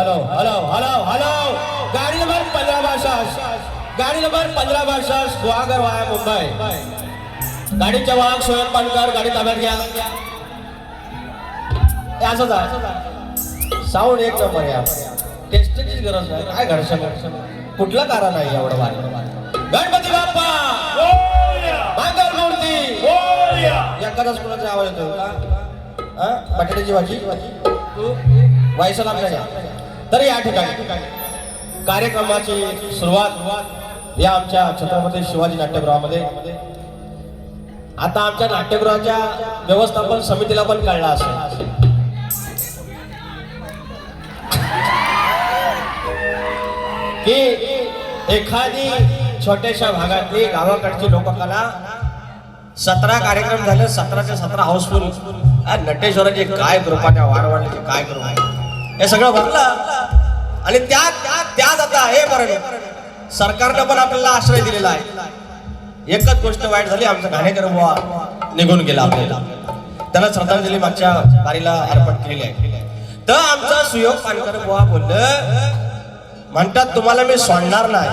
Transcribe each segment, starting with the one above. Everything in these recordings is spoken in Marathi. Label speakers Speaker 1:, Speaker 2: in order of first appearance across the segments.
Speaker 1: हेलो हेलो हेलो हेलो गाड़ी नंबर 1562 गाड़ी नंबर 1562 गुहागर वाया मुंबई गाडीच्या वाहक सोयन पानकर गाडी ताब्यात घ्या हे असंच आहे साऊंड एक नंबर आहे टेस्टिंगची गरज नाही काय घर्षण कुठलं कारण आहे एवढं वारी गणपती बाप्पा मंगल मूर्ती एखादाच कुणाचा आवाज येतो का बटाट्याची भाजी वायसला आमच्या तर या ठिकाणी कार्यक्रमाची सुरुवात या आमच्या छत्रपती शिवाजी नाट्यगृहामध्ये आता आमच्या नाट्यगृहाच्या व्यवस्थापन समितीला पण कळला असेल की एखादी छोट्याशा भागातली गावाकडची लोककला 17 कार्यक्रम झाले 17च्या 17 हाऊसफुल नटेश्वराचे काय कृपा त्या वारवाडीचे काय कृपा हे सगळं भरलं आणि त्यात आता हे बरं सरकारनं पण आपल्याला आश्रय दिलेला आहे एकच गोष्ट वाईट झाली आमचा घाणेकर बुवा निघून गेला आपल्याला त्याला श्रद्धांजली मागच्या वारीला अर्पण केलेली आहे तर आमचा सुयोग पानकर बुवा बोललं म्हणतात तुम्हाला मी सोडणार नाही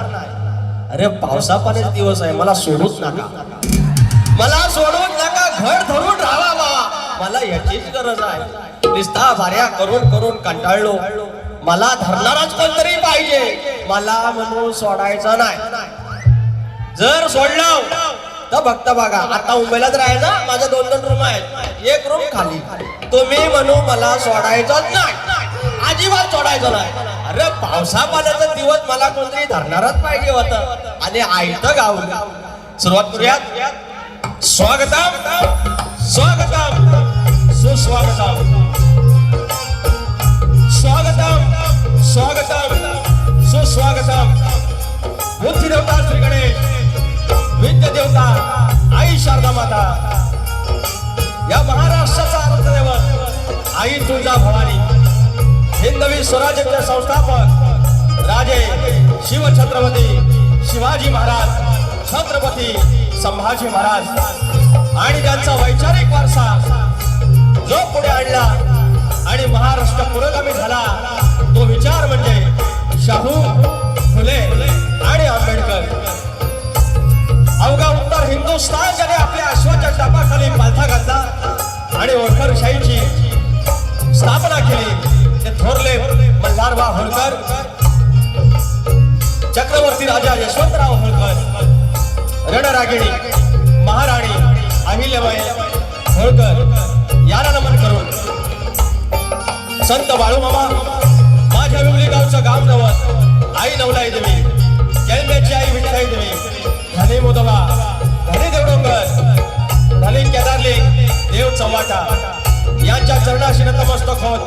Speaker 1: अरे पावसा पाण्याचे दिवस आहे मला सोडूच नका मला सोडूच नका घड धरून राहा बाबा मला याचीच गरज आहे निस्ता भार्या करून करून कंटाळलो मला धरणाराच कोणतरी पाहिजे मला म्हणून सोडायचं नाही जर सोडलं तर बघता बघा आता मुंबईलाच राहायचा माझ्या 2-2 रूम आहेत एक रूम खाली तुम्ही म्हणू मला सोडायचंच नाही अजिबात सोडायचं नाही अरे पावसा पाण्याचा दिवस मला कोणतरी धरणारच पाहिजे होतं आणि आयतं गाव सुरुवात करूयात स्वागतम स्वागतम सुस्वागतम स्वागतम स्वागतम सुस्वागतम बुद्धी देवता श्री गणेश विद्या देवता आई शारदा माता या महाराष्ट्राचा आराध्यदैवत आई तुळजा भवानी हिंदवी स्वराज्याचे संस्थापक राजे शिवछत्रपती शिवाजी महाराज छत्रपती संभाजी महाराज आणि त्यांचा वैचारिक वारसा जो पुढे आणला आणि महाराष्ट्र पुरोगामी झाला तो विचार म्हणजे शाहू फुले आणि आंबेडकर अवघा उत्तर हिंदुस्थान ज्याने आपल्या अश्वाच्या टापाखाली पालथा घातला आणि होळकरशाहीची स्थापना केली ते थोरले मल्हारबा होळकर चक्रवर्ती राजा यशवंतराव होळकर रणरागिणी महाराणी अहिल्याबाई होळकर याला नमन करून संत बाळूमामा माझ्या विवली गावचं गाव नवत आई नवलाई देवी जन्मेची आई विठ्ठलाई देवी धनी मोदबा धनी देवडोंगर धनी केदारलिंग देव चव्हाटा यांच्या चरणाशी नतमस्तक होत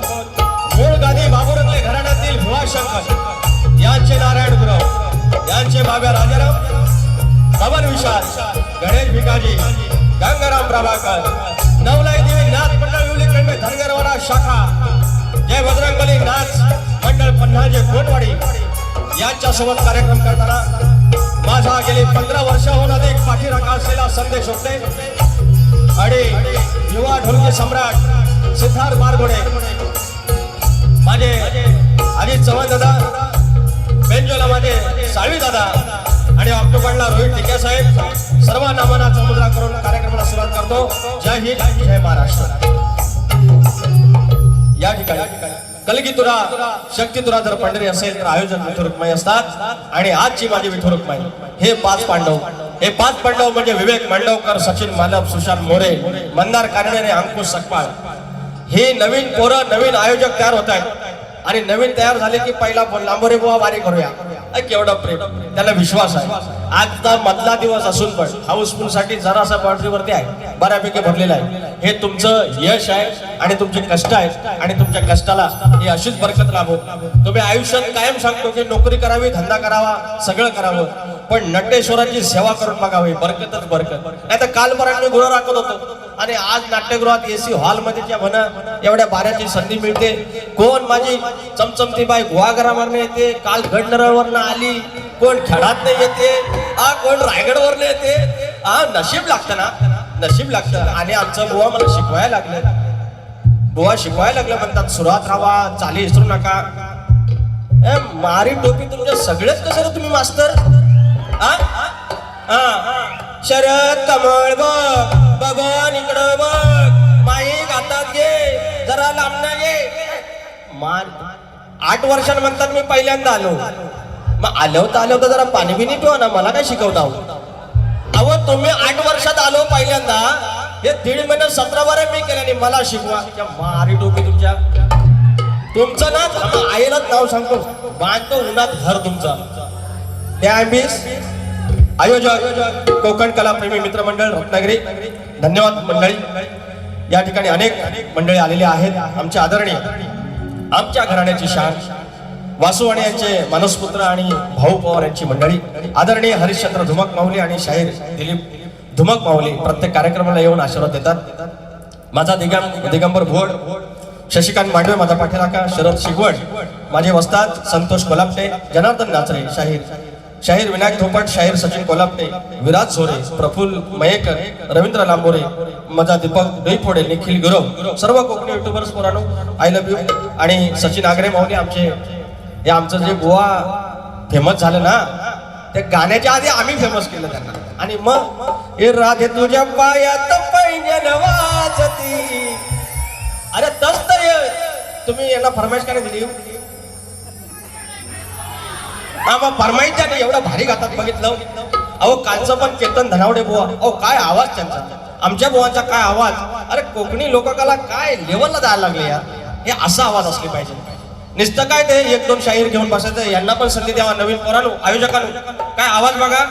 Speaker 1: मूळ गादी बाबुरंगले घराण्यातील भुवाशंकर यांचे नारायण गुरव यांचे बाब्या राजाराम पवन विशाल गणेश भिकाजी गंगाराम प्रभाकर नवलाई देवी नाथ मंडळ विवली कळमे धनगरवाडा शाखा जय बजरंगबली नाथ मंडळ पन्हाळजे कोटवाडी यांच्या सोबत कार्यक्रम करताना माझा गेली 15 वर्षाहून अधिक पाठीराखा असलेला संदेश होते आणि युवा ढोलकी सम्राट सिद्धार्थ बारगोडे माझे अजित चव्हाण दादा बेंजोला माझे साळवी दादा आणि ऑक्टोबरला रोहित टिके साहेब सर्व नामांचा मुद्रा करून कार्यक्रमाला सुरुवात करतो जय हिंद जय महाराष्ट्र या ठिकाणी कलगीतुरा शक्तीतुरा जर पंढरी असेल तर आयोजन विठुरुक्माई असतात आणि आजची माझी विठुरुक्माई हे 5 पांडव म्हणजे विवेक मांडवकर सचिन मालव सुशांत मोरे मंदार कानडे आणि अंकुश सकपाळ हे नवीन पोरं नवीन आयोजक तयार होत आहेत आणि नवीन तयार झाले की पहिला लांबोरे बुवा वारी करूया केवढा प्रेम त्याला विश्वास आहे आजचा मधला दिवस असून पण हाऊसफुल साठी जरासा बाउंड्रीवरती आहे बऱ्यापैकी भरलेला आहे हे तुमचं यश आहे आणि तुमचे कष्ट आहेत आणि तुमच्या कष्टाला ही अशीच बरकत लाभो तुम्ही आयुष्यात कायम सांगतो की नोकरी करावी धंदा करावा सगळं करावं पण नटेश्वराची सेवा करून बघावी बरकतच बरकत नाही तर कालपर्यंत मी गुरु राखत होतो आणि आज नाट्यगृहात एसी हॉल मध्ये ज्या म्हणा एवढ्या बाऱ्याची संधी मिळते कोण माझी चमचमती बाई गुहागरावरनं येते काल गडनरवरनं आली कोण खेळात नाही येते कोण रायगडवरनं येते नशीब लागतं ना नशीब लागतं आणि आमचं बुवा मला शिकवायला लागलं बुवा शिकवायला लागलं म्हणतात सुरुवात राहा चाली विसरू नका मारी टोपी तुमच्या सगळेच कसं रे तुम्ही मास्तर? शरद कमळ बघ, बबन इकडं बघ, माईक हातात घे, जरा लांबना घे. 8 वर्षांनी म्हणतात मी पहिल्यांदा आलो. मग आलो तर जरा पाणी बिनी ठेवा ना, मला काय शिकवता? अहो तुम्ही 8 वर्षात आलो पहिल्यांदा, हे 1.5 महिने 17 बारे मी केलं आणि मला शिकवा. मारी टोपी तुमचं ना आईलाच नाव सांगतो, बांधतो उन्हात घर तुमचा. त्या आयोजक कोकण कलाप्रेमी मित्रमंडळ रत्नागिरी, धन्यवाद मंडळी. या ठिकाणी अनेक मंडळी आलेली आहेत. आमचे आदरणीय, आमच्या घराण्याची शान वासुवाणी यांचे मानसपुत्र आणि भाऊ पवार यांची मंडळी, आदरणीय हरिश्चंद्र धुमक माऊली आणि शाहीर दिलीप धुमक माऊली प्रत्येक कार्यक्रमाला येऊन आशीर्वाद देतात. माझा दिगंबर भोड, शशिकांत मांडवे माझा पाठीराखा, शरद शिगवण माझे वस्ताद, संतोष कोलापटे, जनार्दन नाचरे शाहीर विनायक धोपट, शाहीर सचिन कोलापटे, विराज झोरे, प्रफुल्ल मयेकर, रवींद्र लांबोरे, माझा दीपक डोईफोडे, निखिल गुरव, सर्व कोकणी युट्यूबर्स पोरांनो आय लव्ह यू. आणि सचिन आगरे माऊली हे आमचं जे गोवा फेमस झालं ना, त्या गाण्याच्या आधी आम्ही फेमस केलं त्यांना. आणि मग हे राधे तुझ्या पायात पैंजन वाजती. अरे तस तर तुम्ही यांना फरमाईश का नाही दिली? मग फरमाईशच्या नाही, एवढं भारी गातात बघितलं. अहो कालचं पण कीर्तन धनावडे बुवा, अहो काय आवाज त्यांचा, आमच्या बुवांचा काय आवाज. अरे कोकणी लोककला काय लेवलला जायला लागले यार. हे असा आवाज असली पाहिजे. नुसतं काय ते 1-2 शाहीर घेऊन बसायचं, यांना पण संधी द्यावा. नवीन पोरांनो, आयोजकांनो, काय आवाज बघा.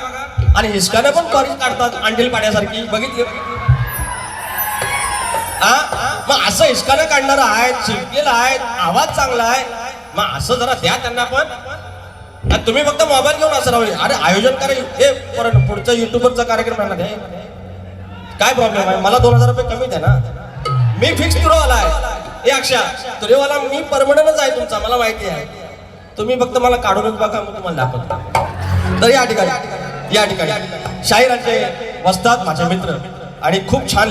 Speaker 1: आणि हिसकाने पण कॉलेज काढतात अंडील पाड्यासारखी, बघितली? मग असं हिसकाने काढणारं आहे, शिकलेलं आहे, आवाज चांगला आहे, मग असं जरा द्या त्यांना पण. तुम्ही फक्त मोबाईल घेऊन असं राहू. अरे आयोजन करा, हे पुढचा युट्यूबरचा कार्यक्रम आहे ना, काय प्रॉब्लेम आहे? मला 2000 रुपये कमी द्या ना, मी फिक्स तुरोवाला आहे. हे अक्षा तुरेवाला मी परमनंटच आहे तुमचा, मला माहिती आहे. तुम्ही फक्त मला काढूनच बघा, मग तुम्हाला दाखवतो. तर या ठिकाणी शाहिरांचे वस्ताद माझे मित्र आणि खूप छान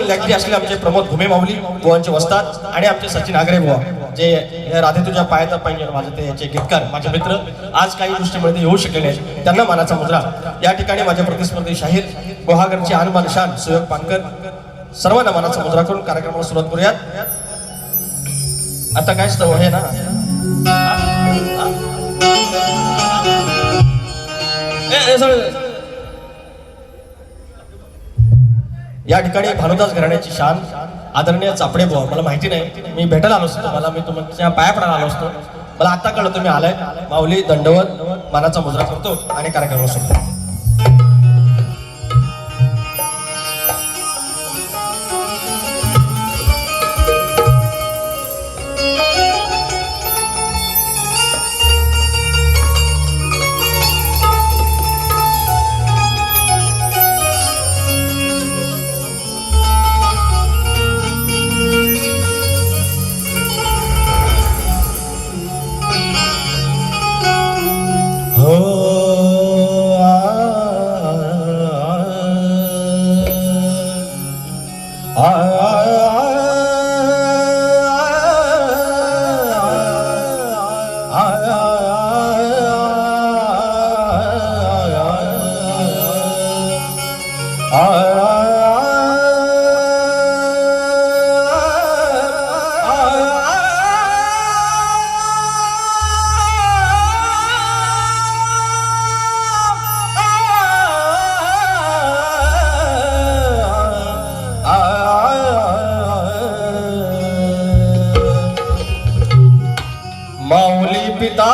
Speaker 1: लेखणी असले आमचे प्रमोद घुमे माऊली बुवांचे वस्ताद आणि आमचे सचिन आगरे बुवा, जे राधे तुझ्या पायाचा पाहिजे वाजते याचे गीतकार माझे मित्र आज काही गोष्टीमध्ये येऊ शकले नाही, त्यांना मानाचा मुद्रा. या ठिकाणी माझे प्रतिस्पर्धी शाहीर गुहागरचे अनमोल शान सुयोग पानकर, सर्वांना मानाचा मुद्रा करून कार्यक्रमाला सुरुवात करूयात. आता काय स्तव आहे ना, या ठिकाणी भानुदास घराण्याची शान आदरणीय चापडे बुवा, मला माहिती नाही, मी भेटायला आलो असतो, मी तुमच्या पाया पडायला आलो असतो, मला आता कळलं तुम्ही आलाय. माऊली दंडवत मानाचा मुद्रा करतो आणि कार्यक्रमाला सुरुवात. माऊली पिता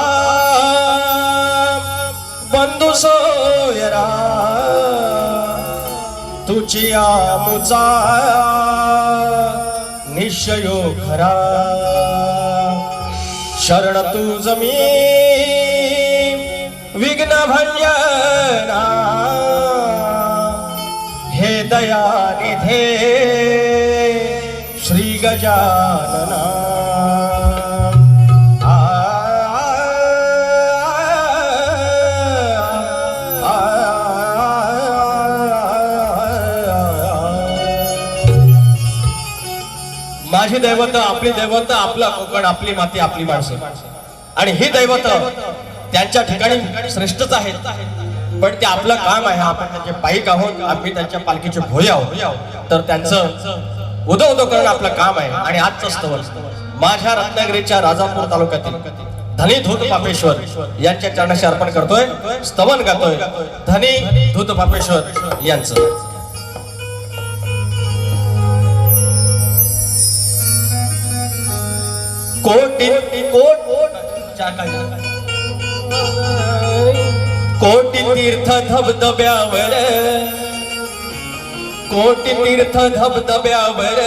Speaker 1: बंधू सोयरा तुझी आमुचा निश्चयो खरा शरण तुझ मी विघ्न भंजना हे दयानिधे श्री गजानना माझी दैवत, आपली दैवत, आपला कोकण, आपली माती, आपली माणसं. आणि ही दैवत त्यांच्या ठिकाणी श्रेष्ठच आहेत, पण ते आपलं काम आहे. आपण त्यांचे पाईक आहोत, आम्ही त्यांच्या पालखीचे भोये आहोत. तर त्यांचं उदो उदो करणं आपलं काम आहे. आणि आजचं स्तवन माझ्या रत्नागिरीच्या राजापूर तालुक्यातील धनी धूत पापेश्वर यांच्या चरणाशी अर्पण करतोय. स्तवन गातोय धनी धूत पापेश्वर यांचं. कोटी कोटी तीर्थ धबधब्यावर, कोटी तीर्थ धबधब्यावर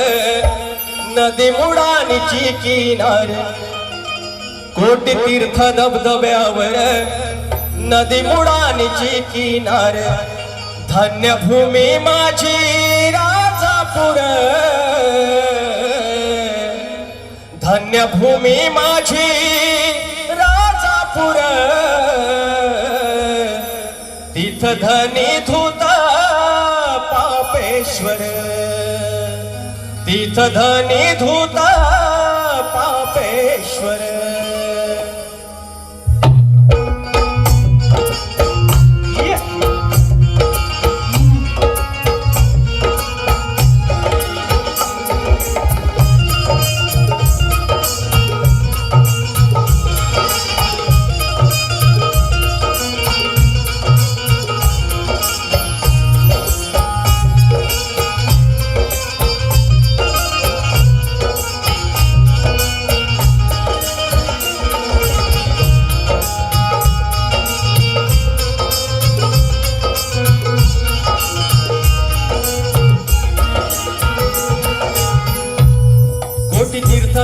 Speaker 1: नदी मुडानीची किनार. कोटी तीर्थ धबधब्यावर नदी मुडानीची किनार. धन्य भूमी माझी राजापूर, धन्य भूमी माझी राजापूर. तीर्थ धनी धूत पापेश्वर, तीर्थ धनी धूत पापेश्वर.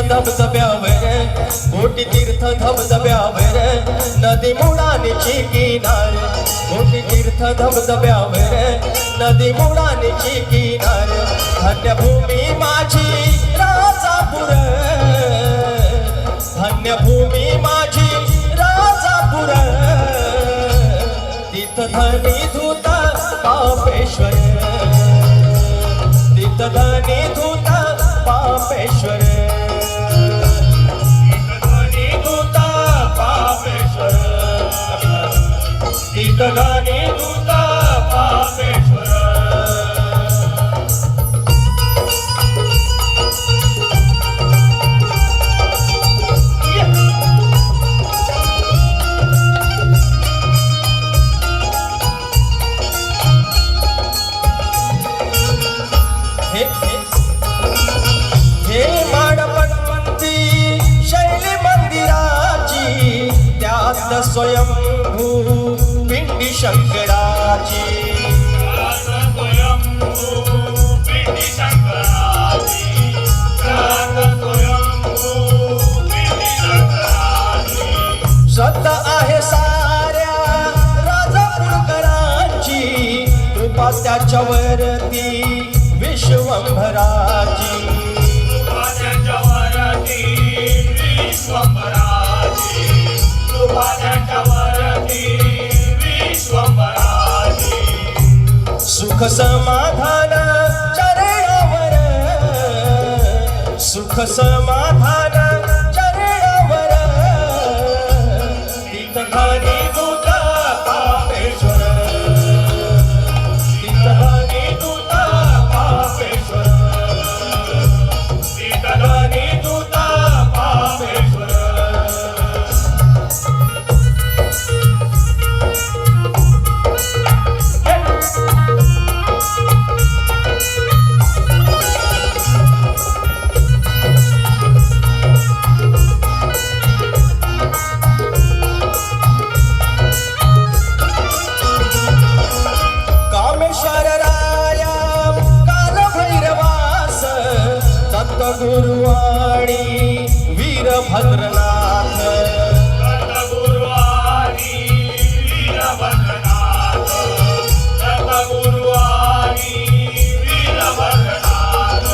Speaker 1: धबधब्यावर, कोटी तीर्थ धबधब्यावर नदी मुडानीची किनार. कोटी तीर्थ धबधब्यावर नदी मुडानीची किनार. धन्य भूमी माझी राजापूर, धन्य भूमी माझी राजापूर. तीर्थ धनी धूत पापेश्वर, तीर्थ धनी धूत पापेश्वर. तीर्थ धनी धूत पापेश्वर. हे माडपंथी शैली मंदिराची, त्यात स्वयंभू पिंडी शंकराची. श्रद्धा आहे साऱ्या राजापूरकरांची, कृपा त्याच्यावरती विश्वंभराची. सुख समाधान चरणावर, सुख समाधान चरणावर. तीर्थ धनी धूत पापेश्वर, तीर्थ धनी धूत पापेश्वर, तीर्थ धनी धूत पापेश्वर. गुरुवाणी वीरभद्रनाथ, गुरुवाणी वीरभद्रनाथ, गुरुवाणी वीरभद्रनाथ.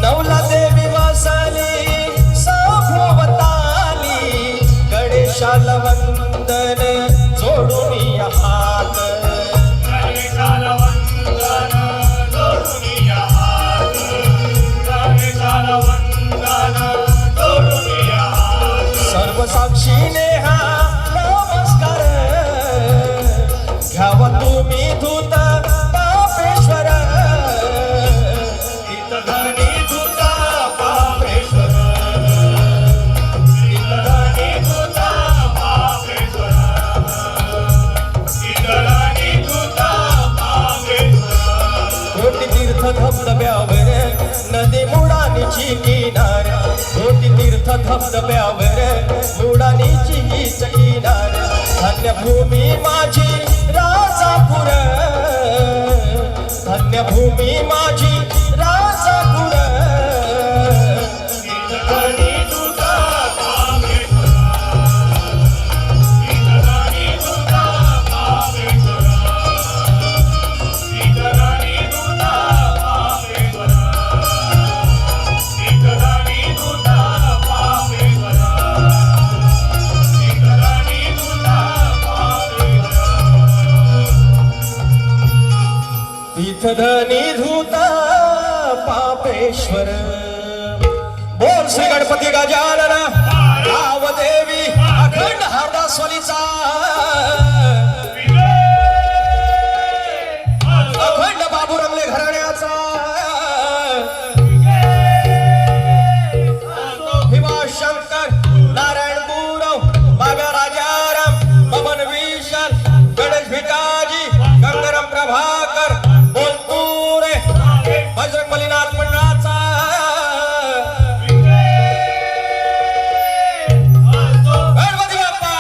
Speaker 1: नवला देवी वासली सभोवताली, गणेशाला वंदन जोडून हात, गणेशाला वंदन जोडून हात, गणेशाला वंदन साक्षीने हा नमस्कार घ्यावा तुम्ही धूत पापेश्वर
Speaker 2: इतधानी धुता पापेश्वर इतधानी धुता पापेश्वर इतधानी धुता पापेश्वर
Speaker 1: कोटी तीर्थ धबधब्यावर नदी मुडानीची किनार कोटी तीर्थ धबधब्यावर मुडानीची हीच किनार धन्य भूमी माझी राजापूर धन्य भूमी माझी राजापूर
Speaker 2: इतधानी धुता पापेश्वर इतधानी धुता पापेश्वर इतधानी धुता पापेश्वर इतधानी धुता पापेश्वर इतधानी धुता पापेश्वर
Speaker 1: तीर्थधनी धूता पापेश्वर बोल श्री गणपती गजानन रावदेवी अखंड हरदास्वलीचा अखंड बाबू रमले घराण्याचा भीमाशंकर नारायण गुरव बाबा राजाराम पवन विशाल गणेश भिकाजी गंगाराम प्रभाकर बोलतुरे बजरंग बलीनाथ मंडळाचा गणपती बाप्पा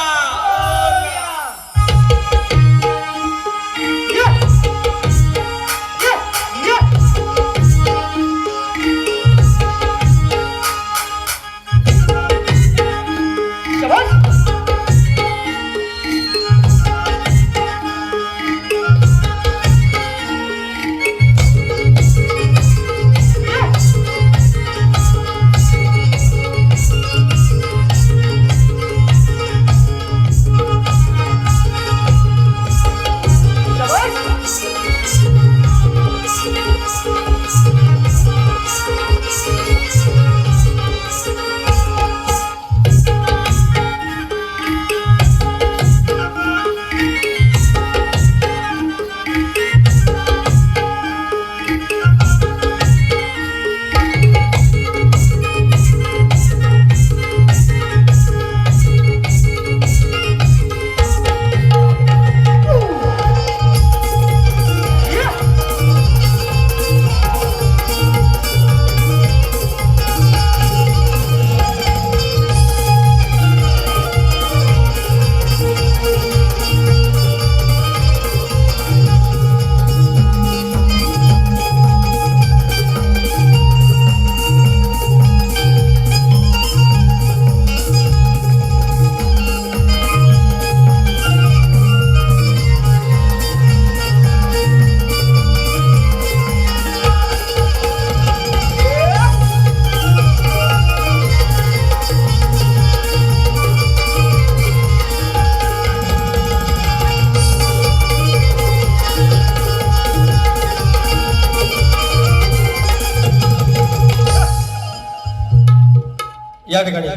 Speaker 1: या ठिकाणी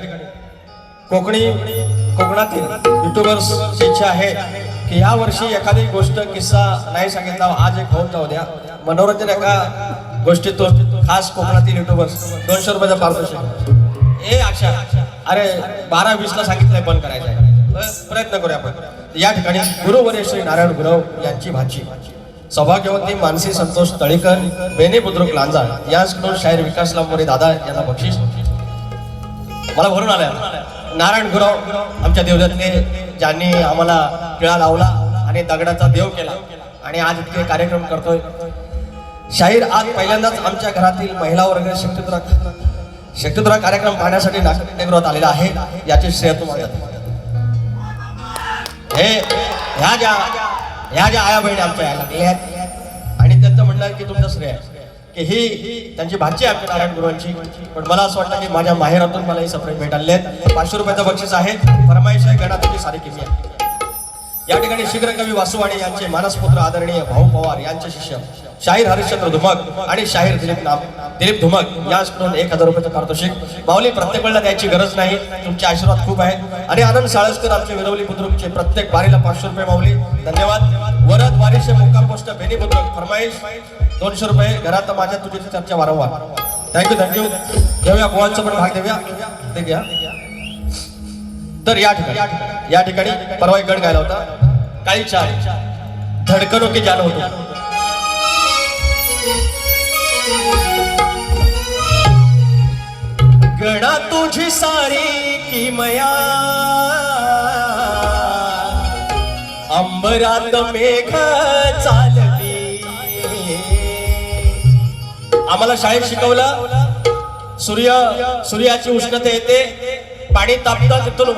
Speaker 1: कोकणातील युट्यूबर्सची इच्छा आहे की या वर्षी एखादी गोष्ट किस्सा नाही सांगितला आज एक होऊन जाऊ द्या मनोरंजन एका गोष्टीतून खास कोकणातील युट्यूबर्स 200 रुपयाचा पारितोषिक ए अक्षा अरे 12-20 ला सांगितलंय बंद करायचं आहे प्रयत्न करूया आपण या ठिकाणी गुरुवर्य श्री नारायण गुरव यांची भाची सौभाग्यवती मानसी संतोष तळीकर बेने बुद्रुक लांजा यांच्याकडून शाहीर विकास लांबोरे दादा यांना बक्षीस मला भरून आलं नारायण गुरव आमच्या देवदत्तने ज्यांनी आम्हाला टिळा लावला आणि दगडाचा देव केला आणि आज इतके कार्यक्रम करतोय शाहीर आज पहिल्यांदाच आमच्या घरातील महिला वर्ग शक्तिद्रा कार्यक्रम पाहण्यासाठी नाट्यगृहात आलेला आहे याचे श्रेय तुम्हाला ह्या ज्या आया बहिणी आमच्या यायला लागल्या आहेत आणि त्यांचं म्हणणं आहे की तुमचं श्रेय की ही त्यांची भाची आहे आमच्या नारायण गुरुवांची पण मला असं वाटतं की माझ्या माहेरातून मला ही सप्रेम भेट आले आहेत 500 रुपयाचं बक्षीस आहे फरमाईश आहे गणाची सारी किमी आहे या ठिकाणी शीघ्र कवी वासुवाणी यांचे मानसपुत्र आदरणीय भाऊ पवार यांचे शिष्य शाहीर हरिश्चंद्र धुमक आणि शाहीर दिलीप धुमक याचकडून 1000 रुपयाचं पारितोषिक. माऊली प्रत्येक वेळेला द्यायची गरज नाही, तुमचे आशीर्वाद खूप आहेत. आणि आनंद साळसकर आमचे विरवली बुद्रुकचे प्रत्येक बारीला 500 रुपये माऊली धन्यवाद. वरद वारीचे मुक्काम पोस्ट बेनी बुद्रुक फरमाईश 200 रुपये. घरात माझ्या तुझी चर्चा वारंवार. थँक्यू. घेऊया गोवांचा पण भाग देऊया ते घ्या. तर या ठिकाणी परवा एक गण गायला होता काळी चाल धडकनो की जान होतो. गणा तुझी सारी किमया अंबरात मेघ चालती. आम्हाला शाळेत शिकवलं सूर्याची उष्णता येते, पाणी तापतं, तिथून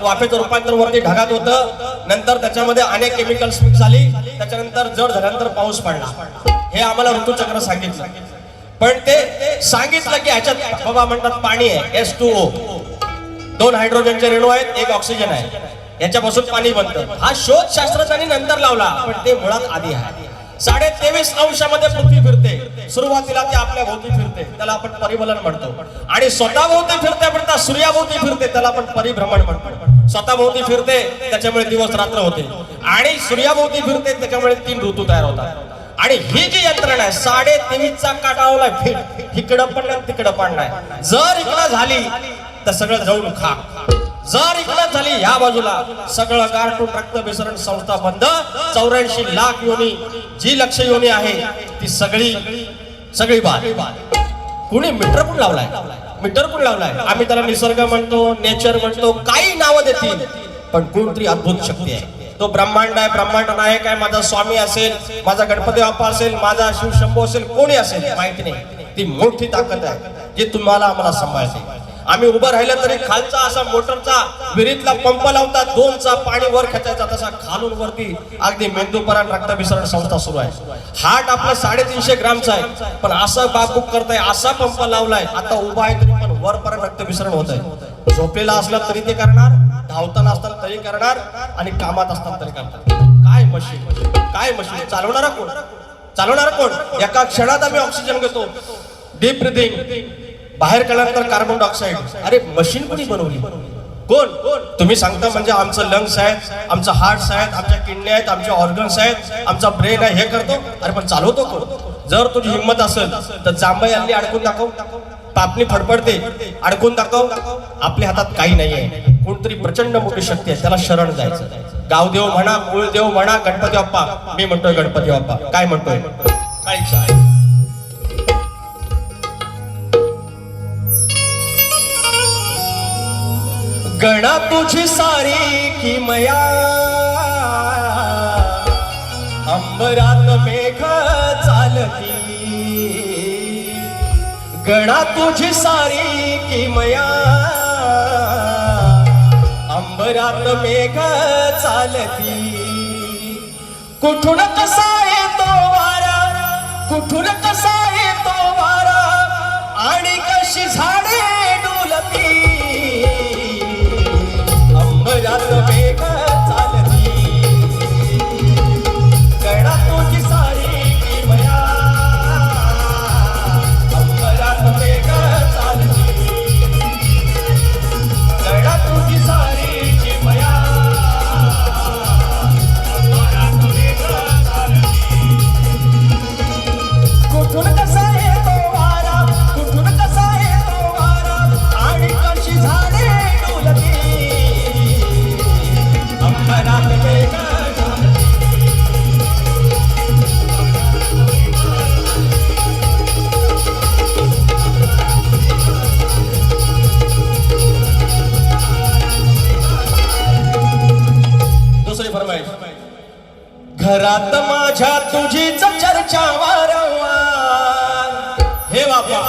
Speaker 1: वाफेचं रूपांतर वरती ढगात होतं, नंतर त्याच्यामध्ये अनेक केमिकल्स मिक्स झाली, त्याच्यानंतर जड झाल्यानंतर पाऊस पडला. हे आम्हाला ऋतुचक्र सांगितलं. पण ते सांगितलं की ह्याच्यात बाबा म्हणतात पाणी आहे H2O, 2 हायड्रोजनचे रेणू आहेत, 1 ऑक्सिजन आहे, याच्यापासून पाणी बनतं. हा शोध शास्त्रज्ञांनी नंतर लावला, पण ते मुळात आधी आहे. 23.5 अंशामध्ये पृथ्वी फिरते. सुरुवातीला ती आपल्या भोवती फिरते, त्याला आपण परिवलन म्हणतो. आणि स्वतः भोवती फिरते म्हणतात सूर्याभोवती फिरते, त्याला आपण परिभ्रमण म्हणतो. स्वतः भोवती फिरते त्याच्यामुळे दिवस रात्र होते, आणि सूर्याभोवती फिरते त्याच्यामुळे 3 ऋतू तयार होतात. आणि ही जी यंत्रणा आहे 23.5चा काटावलाय फिट, इकडं पण नाही तिकडं पण नाही. जर इकडं झाली तर सगळं जाऊन खा, जर इकडं झाली ह्या बाजूला सगळं गारटून रक्त विसरण संस्था बंद. 84 लाख योनी जी लक्ष योनी आहे ती सगळी बाद. कुणी मीटर पण लावलाय. आम्ही त्याला निसर्ग म्हणतो, नेचर म्हणतो, काही नावं देतील, पण कोणतरी अद्भुत शक्ती आहे. तो ब्रह्मांड आहे, ब्रह्मांड नायक आहे, माझा स्वामी असेल, माझा गणपती बाप्पा असेल, माझा शिव शंभू असेल, कोणी असेल माहिती नाही. ती मोठी ताकद आहे जी तुम्हाला आम्हाला सांभाळते. आम्ही उभं राहिलं तरी खालचा असा मोटरचा विहिरीतला पंप लावतात, 2चा पाणी वर खेचायचा, तसा खालून वरती अगदी मेंदूपर्यंत रक्तभिसरण संस्था सुरू आहे. हार्ट आपलं 350 ग्रामचा आहे, पण असं बाबूक करताय, असा पंप लावलाय, आता उभा आहे तरी पण वरपर्यंत रक्तभिसरण होत आहे. झोपलेला असला तरी ते करणार, धावताना असताना तरी करणार, आणि कामात असताना तरी करणार. काय मशीन चालवणारा कोण? एका क्षणात आम्ही ऑक्सिजन घेतो, डीप ब्रिथिंग, बाहेर काढल्यानंतर कार्बन डायऑक्साईड. अरे मशीन कोणी बनवली? कोण? तुम्ही सांगता म्हणजे आमचं लंग्स आहेत, आमचं हार्ट्स आहेत, आमच्या किडनी आहेत, आमचे ऑर्गन्स आहेत, आमचा ब्रेन आहे, हे करतो. अरे पण चालवतो कोण? जर तुझी हिंमत असेल तर जांभई यांनी अडकून दाखव, पापणी फडफडते, अडकून दाखव. आपल्या हातात काही नाहीये, कोणतरी प्रचंड मोठी शक्ती आहे, त्याला शरण जायचं. गावदेव म्हणा, कुळदेव म्हणा, गणपती बाप्पा. मी म्हणतोय गणपती बाप्पा. काय म्हणतोय? काय इच्छा आहे? गणा तुझी सारी किमया अंबरात मेघ चालती. गणा तुझी सारी किमया अंबरात मेघ चालती. कुठून कसा येतो वारा, कुठून कसा येतो वारा, आणि कशी झाडे डुलती. अंबरात मेघ चालती. गणा तुझी सारी किमया अंबरात मेघ चालती. गणा तुझी सारी किमया अंबरात मेघ चालती. कुठून कसा येतो वारा, कुठून कसा येतो वारा, आणि कशी झाडे डुलती. अंबरात मेघ चालती. दुसरी फरमाईश. घरात माझ्या तुझीच चर्चा वारंवार. हे बाबा,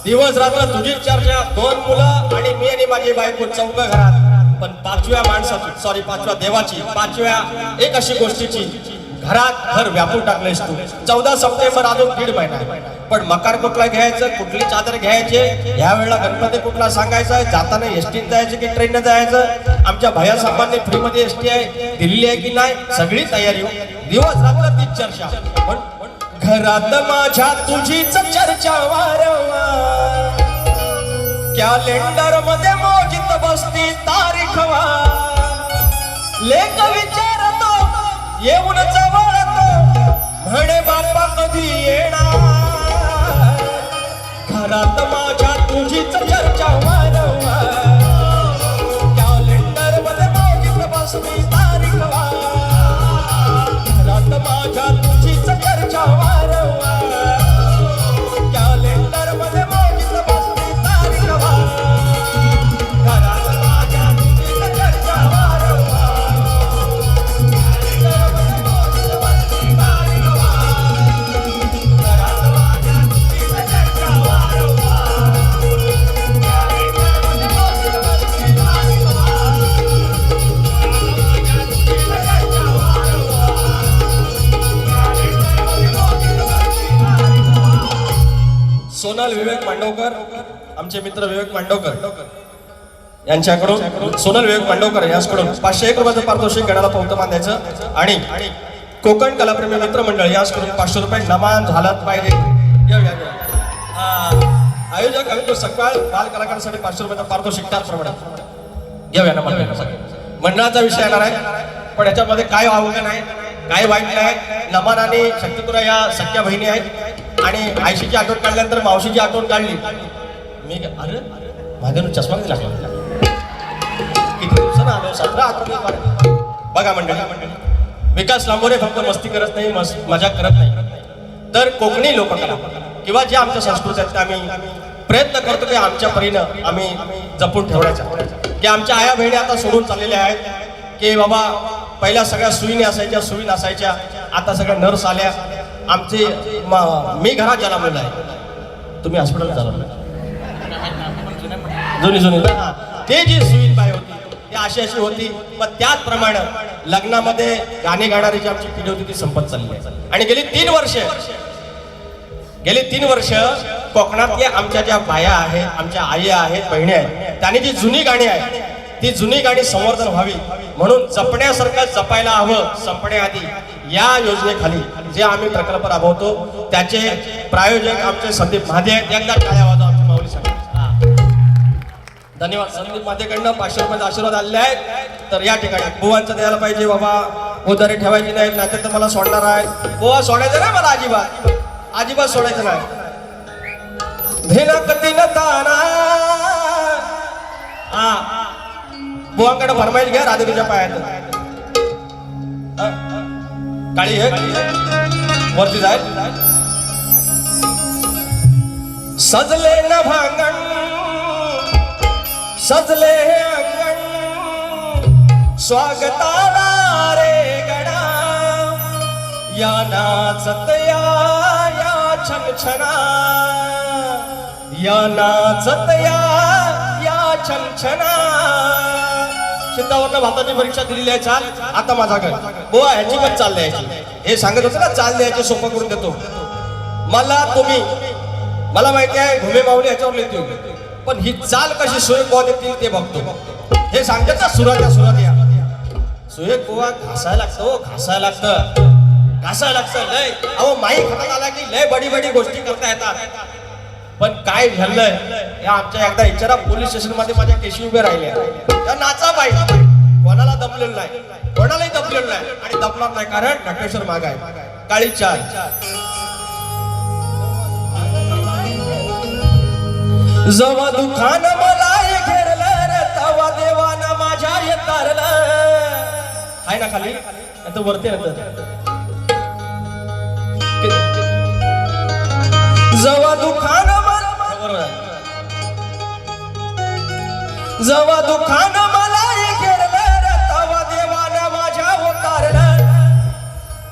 Speaker 1: दिवस रात्र तुझीच चर्चा. 2 मुलं आणि मी आणि माझी बायको, 4 घरात. पण 5व्या माणसाची, 5व्या देवाची, 5व्या एक अशी गोष्टीची घरात घर व्यापून टाकलेस तू. 14 सप्टेंबर अजून 1.5 महिना आहे. पण मकार कुठला घ्यायचं, कुठली चादर घ्यायची, ह्या वेळेला गणपती कुठला सांगायचं, जाताना एसटीने जायचं की ट्रेनने जायचं, आमच्या भैया साहेबांनी फ्रीमध्ये एसटी आहे दिलेली आहे की नाही, सगळी तयारी हो. दिवस रात्र तीच चर्चा. पण घरात माझ्या तुझीच चर्चा वारंवार, कॅलेंडर मध्ये मोजित बसती तारीख लेख विचारतो येऊन जवळतो म्हणे बाप्पा कधी येणार. घरात माझ्या तुझीच चर्चा वारंवार, कॅलेंडर मध्ये मोजित बसती तारीख घरात माझ्या तुझीच चर्चा वारंवार, कॅलेंडर मध्ये मोजित बसती तारीख घरात माझ्या तुझीच चर्चा वारंवार, कॅलेंडर मध्ये मोजित बसती तारीख घरात माझ्या तुझीच चर्चा वारंवार, कॅलेंडर मध्ये मोजित बसती सोनल विवेक मांडवकर, आमचे मित्र विवेक मांडवकर यांच्याकडून, सोनल विवेक मांडवकर यांच्याकडून 501 रुपयाचं पारितोषिक गणाला पौतमान द्यायचं. आणि कोकण कलाप्रेमी मित्र मंडळ यांच्याकडून 500 रुपये नमान झालाच पाहिजे. आयोजक अमित सकाळ बाल कलाकारांसाठी 500 रुपयाचं पारितोषिक त्याचप्रमाणे घेऊया. मंडळाचा विषय येणार आहे, पण याच्यामध्ये काय अवघड नाही, काय वाईट नाही. नमान आणि शक्तिपुरा या सख्या बहिणी आहेत. आणि आयशीची आठवण काढल्यानंतर मावशीची आठवण काढली. मी अरे माझ्या चष्मा किती लागला, किती दिवसानं आलो, 17 आठवडे. बघा मंडळी, विकास लांबोरे फक्त मस्ती करत नाही, मजा करत नाही, तर कोकणी लोककला किंवा जे आमच्या संस्कृती आहेत आम्ही प्रयत्न करतो की आमच्या परीनं आम्ही जपून ठेवण्याचा. की आमच्या आया बहिणी आता सोडून चाललेल्या आहेत की बाबा पहिल्या सगळ्या सुईने असायच्या, सुई नसायच्या, आता सगळ्या नर्स आल्या. आमचे मी घरात जन्मलेला आहे, तुम्ही हॉस्पिटलला जन्मले, जुनी ते जी सुईनबाई होती ती अशी होती. पण त्याचप्रमाणे लग्नामध्ये गाणी गाणारी जी आमची पिढी होती ती संपत चालली आहे. आणि गेली 3 वर्ष कोकणातल्या आमच्या ज्या बाया आहेत, आमच्या आई आहेत, बहिणी आहेत, त्यांनी जी जुनी गाणी आहेत ती जुनी गाणी संवर्धन व्हावी म्हणून जपण्यासारखं जपायला हवं. संपण्याआधी या योजनेखाली जे आम्ही प्रकल्प राबवतो त्याचे प्रायोजक आमचे संदीप महादे आहेत. एकदा टाळ्या वाजवा आमची माऊलीसाठी. धन्यवाद. संदीप महादेकडनं 500 रुपयाचा आशीर्वाद आलेले आहेत. तर या ठिकाणी बुवांचं द्यायला पाहिजे बाबा, उधारी ठेवायची नाही, नाहीतर तर मला सोडणार आहे. बुवा सोडायचं नाही मला, अजिबात सोडायचं नाही. भेना कधी न ताना बुवांकडे फरमाईश घ्या राधिकेच्या पायात. काळी आहे वरती जाय. सजले न भांगण सजले हे अंगण, स्वागताला रे गणा, या नाचत या छनछना, या नाचत या छनछना. शेतावरनं भाताची परीक्षा दिलेली आहे. चाल आता माझा घर बुवा ह्याची पण चाल द्यायची. हे सांगत होतं ना, चाल द्यायची सोपं करून देतो. मला माहिती आहे घुमे माऊली ह्याच्यावर लिहिते होती, पण ही चाल कशी सुरेख बुवा देतील ते बघतो. हे सांगतात ना सुराच्या या सुरेख बुवा घासायला लागतं लय. अहो माई खतात आला की लय बडी गोष्टी करता येतात. पण काय झालंय या आमच्या एकदा इचारा पोलीस स्टेशन मध्ये माझ्या केशी उभे राहिले. त्या नाचा बाई कोणाला दबलेलं नाही, कोणालाही दबलेलं नाही आणि दबणार नाही, कारण नटेश्वर माग आहे. काळी चाल. जवा दुखान मला घेरलं रे तवा देवानं माझ्या येतारलं. आहे ना खाली आता वरती जवा दुखान जवा दुखान मला घेरलं रे तवा देवानं माझ्या होतारलं.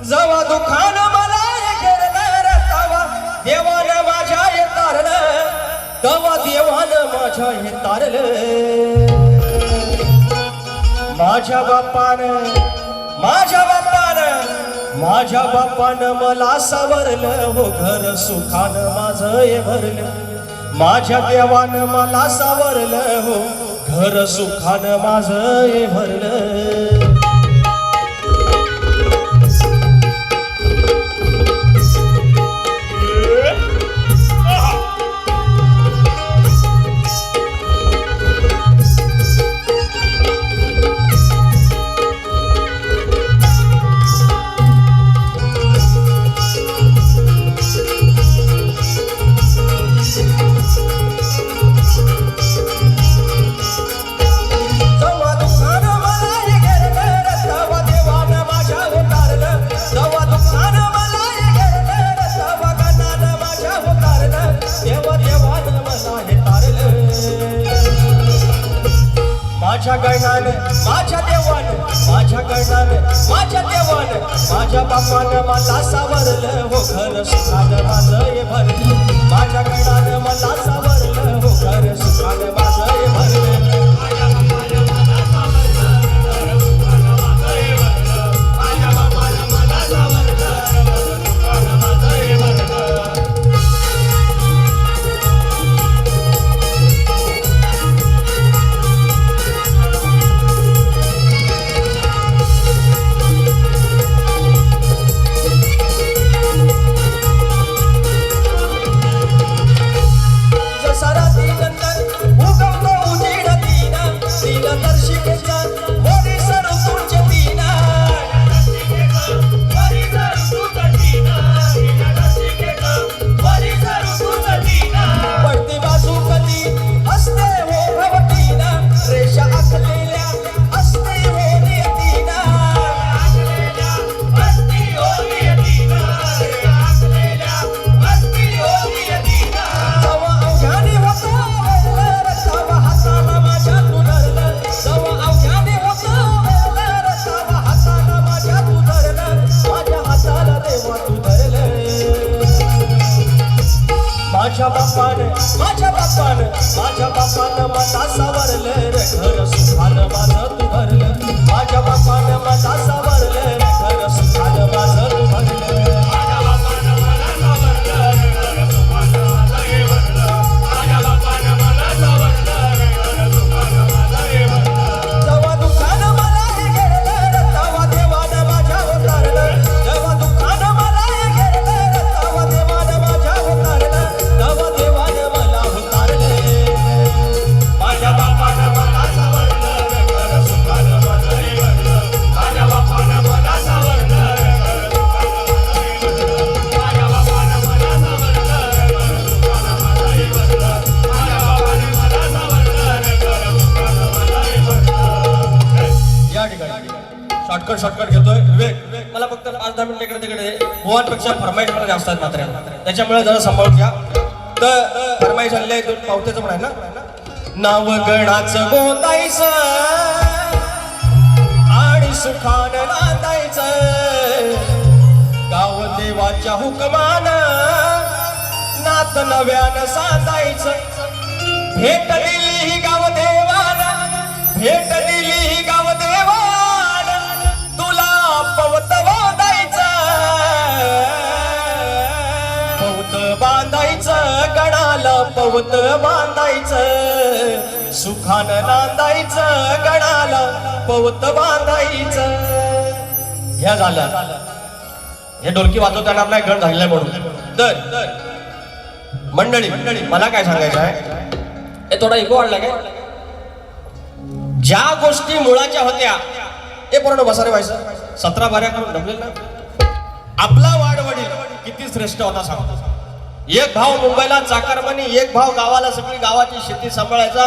Speaker 1: जवा दुखान मला घेरलं रे तवा देवानं माझ्या येतारलं. तवा देवानं माझ्या येतारलं. माझ्या बापानं माझ्या बापानं मला सावरलं हो घर सुखानं माझं हे भरलं माझ्या देवानं मला सावरलं हो घर सुखानं माझं हे भरलं माझ्या गणानं माझ्या देवानं माझ्या गणानं माझ्या देवानं माझ्या बापानं मला सावरलं हो घर सुखानं माझं हे भरलं माझ्या गणानं मला सावरलं हो घर सुखानं माझं हे भरलं
Speaker 2: माझ्या बापानं मला सावरलं घर सुखानं माझं हे भरलं माझ्या बापानं मला सावरलं घर सुखानं माझं हे भरलं
Speaker 1: माझ्या बापानं मला सावरलं रे घर सुखानं माझं तू भरलं माझ्या बापानं मला सावरलं रे घर सुखानं माझं तू भरलं
Speaker 2: माझ्या बापानं मला सावरलं घर सुखानं माझं हे भरलं माझ्या बापानं मला सावरलं घर सुखानं माझं हे भरलं
Speaker 1: जेव्हा दुःखानं मला हे घेरलं तेव्हा देवानं माझ्या उतारलं जेव्हा दुःखानं मला हे घेरलं तेव्हा देवानं माझ्या उतारलं तेव्हा देवानं मला उतारलं
Speaker 2: माझ्या बापानं मला सावरलं घर सुखानं माझं हे भरलं माझ्या बापानं मला सावरलं घर सुखानं माझं हे भरलं माझ्या बापानं मला सावरलं घर सुखानं माझं हे भरलं
Speaker 1: या ठिकाणी शॉर्टकट घेतोय विवेक मला फक्त 5-10 मिनिटं इकडे तिकडे गोवांपेक्षा फरमाईश मला जास्त आहेत मात्र त्याच्यामुळे जरा सांभाळून घ्या तर फरमाईश आलेली आहे दोन पावत्याचं पण आहे ना नाव गणाचं गोंदायचं आणि सुखानं नांदायचं गाव देवाच्या हुकमानं नात नव्यानं सांदायचं भेट दिली ही गाव देवानं भेट दिली ही गाव देवानं तुला पवत बांधायचं पवत बांधायचं गणाला पवत बांधायचं सुखानं नांदायचं गणाला पवत बांधायचं ह्या झालं हे ढोलकी वाजवता येणार नाही गण झालेलं म्हणून तर मंडळी मला काय सांगायचं आहे हे थोडा इको वाढला काय ज्या गोष्टी मुळाच्या होत्या हे पूर्ण बसारे व्हायचं 17 बाऱ्या करून जमलेल ना आपला वाडवडील किती श्रेष्ठ होता सांगतो एक भाव मुंबईला चाकरमानी एक भाव गावाला सगळी गावाची शेती सांभाळायचा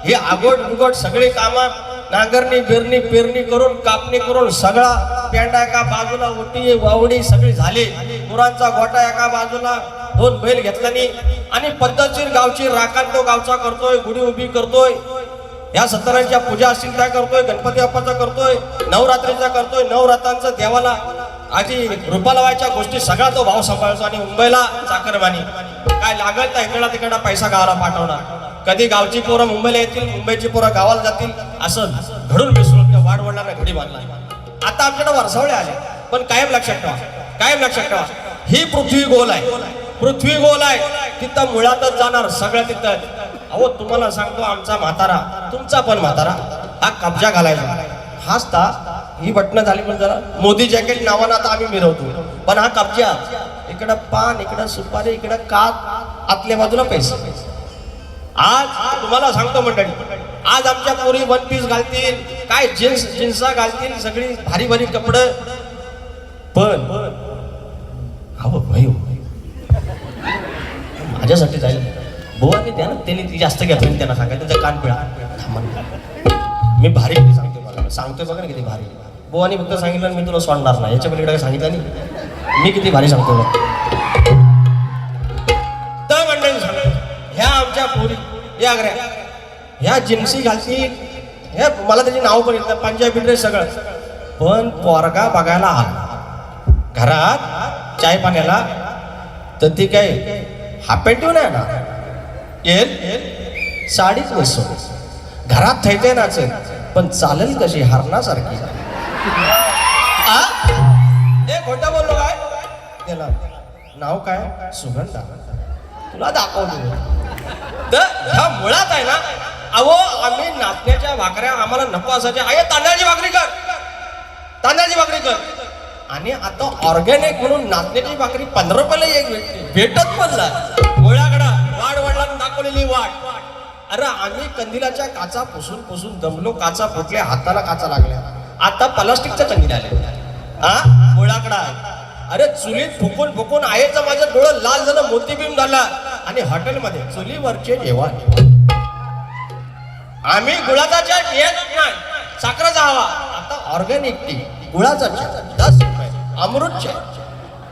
Speaker 1: हे आगोट बिगोट सगळी कामं नांगरणी बिरणी पेरणी करून कापणी करून सगळा पेंडा एका बाजूला ओटी वावडी सगळी झाली गुरांचा गोटा एका बाजूला 2 बैल घेतल्यानी आणि पद्धतशीर गावची राखण तो गावचा करतोय गुढी उभी करतोय या सत्तरांच्या पूजा असतील त्या करतोय गणपती बाप्पाचा करतोय नवरात्रीचा करतोय नवरात्रांचा देवाला आधी रूपाला व्हायच्या गोष्टी सगळा तो भाव सांभाळतो आणि मुंबईला चाकरमानी काय लागल तर इकडा तिकडा पैसा गावाला पाठवणार कधी गावची पोरं मुंबईला येतील मुंबईची पोरं गावाला जातील असं घडून मिसळून त्या वाडवडिलांना घडी बांधला आता आमच्याकडे वरसावळे आले पण कायम लक्षात ठेवा, कायम लक्षात ठेवा, ही पृथ्वी गोल आहे, पृथ्वी गोल आहे, तिथं मुळातच जाणार सगळं तिथं. अहो तुम्हाला सांगतो, आमचा म्हातारा, तुमचा पण म्हातारा, हा कब्जा घालायचा, हाचता ही बटणं झाली पण जरा मोदी जॅकेट नावानं आता आम्ही मिरवतो, पण हा कब्जा, इकडं पान, इकडं सुपारी, इकडं कात, आतल्या बाजूला पैसे. आज तुम्हाला सांगतो मंडळी, आज आमच्या पोरी वन पीस घालतील, काय जिन्सा घालतील, सगळी भारी भारी कपडे, पण अहो भाई माझ्यासाठी जाईल बुवा, मी द्या ना, त्यांनी ती जास्त घेतली, त्यांना सांगा त्यांचा कान पिळा, मी भारी किती सांगतो, मला सांगतोय बघा ना किती भारी. बुवानी फक्त सांगितलं मी तुला सोडणार नाही, याच्या पलीकडे सांगितलं नाही, मी किती भारी सांगतो बघ. तर मंडळी सांगतो, ह्या आमच्या पोरी या आग्र्या, ह्या जिन्सी घालतील, ह्या मला त्याची नाव पण येतात, पंजाबी ड्रेस सगळं, पण पोरगा बघायला आला घरात चाय पाण्याला, तर ती काय हाफ पॅन्ट ठेवून आहे ना, येल साडीच नेसो, घरात थैते नाचेल, पण चालेल कशी हरणासारखी. खोटं बोललो काय, त्याला नाव काय, सुगंधा, तुला दाखवलं. तर ह्या मुळात आहे ना, अहो आम्ही नाचण्याच्या भाकऱ्या आम्हाला नको असायच्या, आहे तांदळाची भाकरी कर, तांदळाची भाकरी कर, आणि आता ऑर्गॅनिक म्हणून नाचण्याची भाकरी 15 रुपयाला एक भेटत पण नाही. मुळाकडा वाढ वडिलांनी दाखवलेली वाट. अरे आम्ही कंदिलाच्या काचा पुसून पुसून दमलो, काचा फुटल्या, हाताला काचा लागल्या, आता प्लास्टिकच्या कंदील आले. हा मुळाकडा, अरे चुलीत फुकून फुकून आईचं माझं डोळं लाल झालं, मोतीबिंब झाला, आणि हॉटेलमध्ये चुलीवरचे जेवण. आम्ही गुळाचा चहा येत नाही, साखरेचा हवा, आता ऑर्गॅनिक टी, गुळाचा चहा 10 रुपये, अमृत चहा,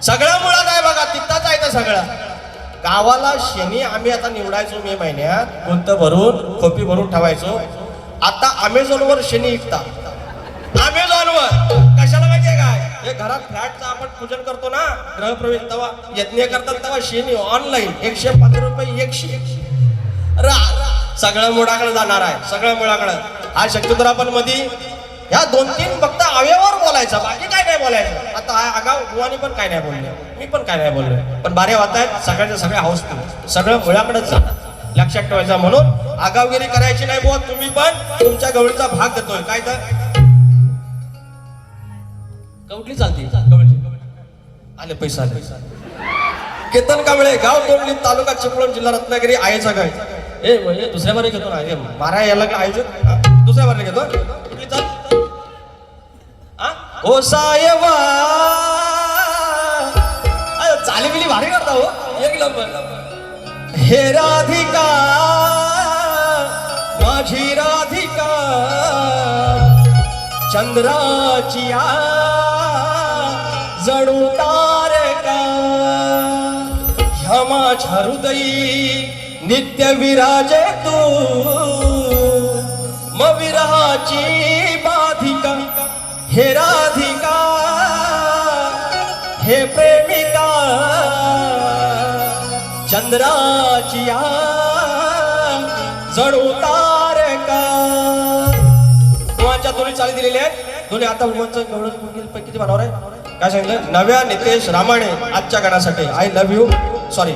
Speaker 1: सगळं मुळात आहे बघा, तिथंच आहे तर सगळं. गावाला शनी आम्ही आता निवडायचो मे महिन्यात, गुंत भरून खोपी भरून ठेवायचो. आता अमेझॉनवर शनी विकतात, अमेझॉनवर. कशाला माहितीये काय, हे घरात फ्लॅटचं आपण पूजन करतो ना, गृहप्रवेश तेव्हा यज्ञ करतात, तेव्हा शनी ऑनलाईन 115 रुपये 100. सगळं मुळाकडे जाणार आहे, सगळं मुळाकडे. हा शक्यतो आपण मध्ये ह्या 2-3 फक्त अवयवावर बोलायचं, बाकी काय नाही बोलायचं. आता हा आगाव बुवानी पण काय नाही बोलले, मी पण काय नाही बोलले, पण बारे होत आहेत सगळ्याच्या सगळ्या हाऊसफुल, सगळं मुळाकडेच जातात, लक्षात ठेवायचं. म्हणून आगावगिरी करायची नाही बुवा, तुम्ही पण तुमच्या गवळीचा भाग देतोय. काय तर कवटली चालते, आले पैसा आले. केतन कांबळे, गाव तोंडली, तालुका चिपळूण, जिल्हा रत्नागिरी, आयचा गाय. ए दुसऱ्या बारे घेतो ना, मारा याला आयोजन दुसऱ्या बारे घेतो, कुठली चाल हो सायबा, चाली बिली भारी करता हो, एक नंबर. हे राधिका माझी राधिका, चंद्राची जणू तारका, ह्या माझ्या हृदयी नित्य विराजे तू, म विरहाची बाधिका, हे राधिका हे प्रेमिका, चंद्राची जणू तारका. उमाच्या दोन्ही चाली दिलेल्या आहेत, दोन्ही. आता उमाचं गवळण किती बनावर आहे काय सांगितलं, नव्या नितेश रामाणे आजच्या गाण्यासाठी. I love you, sorry,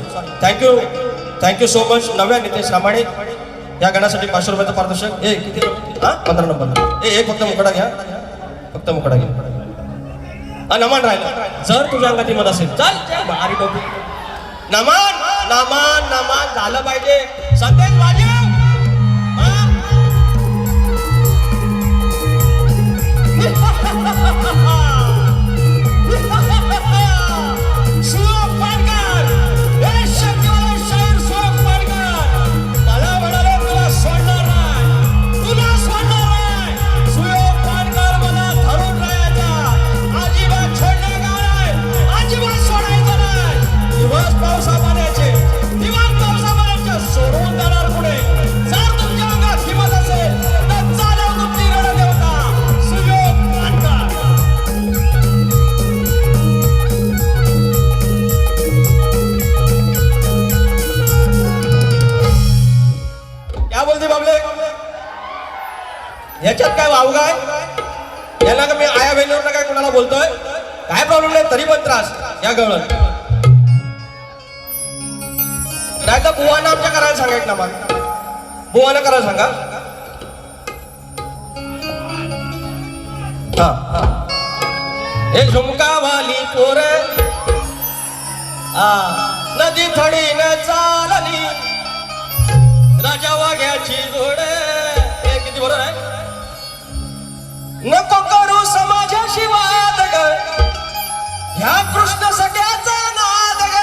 Speaker 1: thank you so much नव्या नितेश रामाणे. या गाण्यासाठी 500 रुपयाचं पारितोषिक. ए किती, 15 नंबर. एक फक्त मुकडा घ्या, फक्त मुकडा घ्या. नमन राहिलं, जर तुझ्या अंगात हिंमत असेल चल भारी टोपी. नमन नमन नमन झालं पाहिजे. संदेश वाजव. ह्याच्यात काय वावगाय, याला का मी आया बहिणीवर काय कोणाला बोलतोय काय प्रॉब्लेम नाही तरी पण त्रास या गवळण नाही तर बुवांना आमच्या करायला सांगायचं ना मग बुवांना करायला सांगा हा हे झुमका वाली पोर नदी थडी न चालली राजा वाघ्याची जोड हे किती बरोबर आहे नको करू समाजाशी वाद ग ह्या कृष्ण सगळ्याचा नाद ग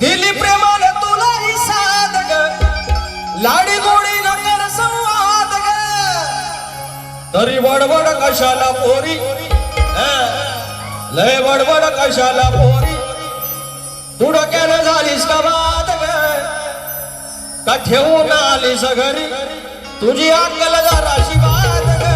Speaker 1: दिली प्रेमाने तुला ही साध ग लाडी गोडी न कर संवाद ग तरी बडबड कशाला पोरी लय बडबड कशाला पोरी तू डोक्यानं झालीस का बाद ग का ठेवून आलीस घरी तुझी अक्कल जराशी बाद ग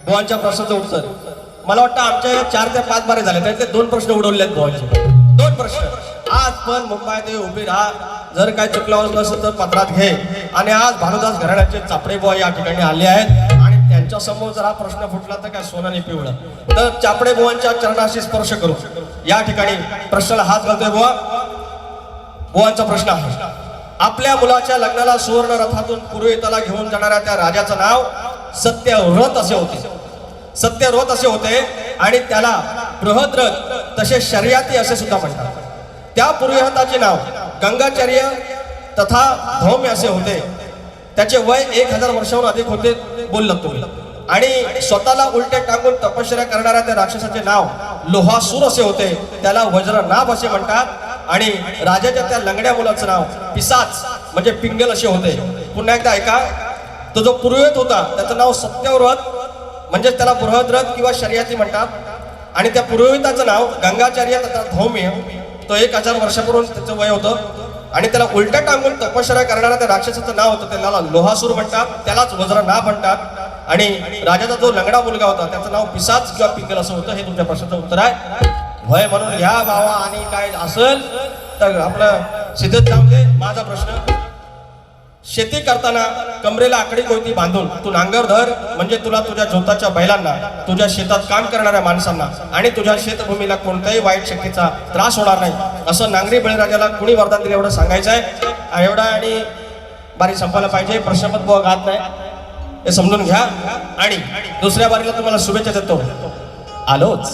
Speaker 1: बुवांच्या प्रश्नाचं उत्तर मला वाटतं आमच्या 4 ते 5 बारे झाले त्यातले 2 प्रश्न उडवलेत बुवांचे 2 प्रश्न आज पण मुंबईत उभी राहा जर काय चुकलं नसेल तर पत्रात घे आणि आज भानुदास घराण्याचे चापडे बुवा या ठिकाणी आले आहेत आणि त्यांच्या समोर जर हा प्रश्न फुटला तर काय सोनाने पिवळं तर चापडे बुवांच्या चरणाशी स्पर्श करू या ठिकाणी प्रश्नाला हात घालतोय बुवा बुवांचा प्रश्न आहे आपल्या मुलाच्या लग्नाला सुवर्ण रथातून पुरोहिताला घेऊन जाणाऱ्या त्या राजाचं नाव सत्यव्रत असे होते सत्यव्रत असे होते आणि त्याला बृहद्रथ तसे शर्याती असे सुद्धा म्हणतात त्या पुरोहिताचे नाव गंगाचार्य तथा धौम्य असे होते त्याचे वय 1000 वर्षाहून अधिक होते बोललात तुम्ही आणि स्वतःला उलटे टाकून तपश्चर्या करणाऱ्या त्या राक्षसाचे नाव लोहासूर असे होते त्याला वज्रनाभ असे म्हणतात आणि राजाच्या त्या लंगड्या मुलाचं नाव पिसाच म्हणजे पिंगल असे होते पुन्हा एकदा ऐका तो जो पुरोहित होता त्याचं नाव सत्यव्रत म्हणजे त्याला बृहद्रथ किंवा शर्याती म्हणतात आणि त्या पुरोहिताचं नाव गंगाचार्य तथा धौम्य तो 1000 वर्षापूर्वी त्याचं वय होतं आणि त्याला उलट्या टांगून तपश्चर्या करणाऱ्या त्या राक्षसाचं नाव होतं त्याला लोहासूर म्हणतात त्यालाच वज्रनाभ म्हणतात आणि राजाचा जो लंगडा मुलगा होता त्याचं नाव पिसाच किंवा पिंगल असं होतं हे तुमच्या प्रश्नाचं उत्तर आहे वय म्हणून घ्या बाबा आणि काय असेल तर आपलं सिद्धत जाऊ दे माझा प्रश्न शेती करताना कमरेला आकडी कोयती बांधून तू नांगर धर म्हणजे तुला तुझ्या जोताच्या बैलांना तुझ्या शेतात काम करणाऱ्या माणसांना आणि तुझ्या शेतभूमीला कोणत्याही वाईट शक्तीचा त्रास होणार नाही असं नांगरी बळीराजाला कुणी वरदान दिलं एवढं सांगायचं आहे एवढा आणि बारी संपायला पाहिजे प्रश्नपद बुवा घात नाही हे समजून घ्या आणि दुसऱ्या बारीला तुम्हाला शुभेच्छा देतो आलोच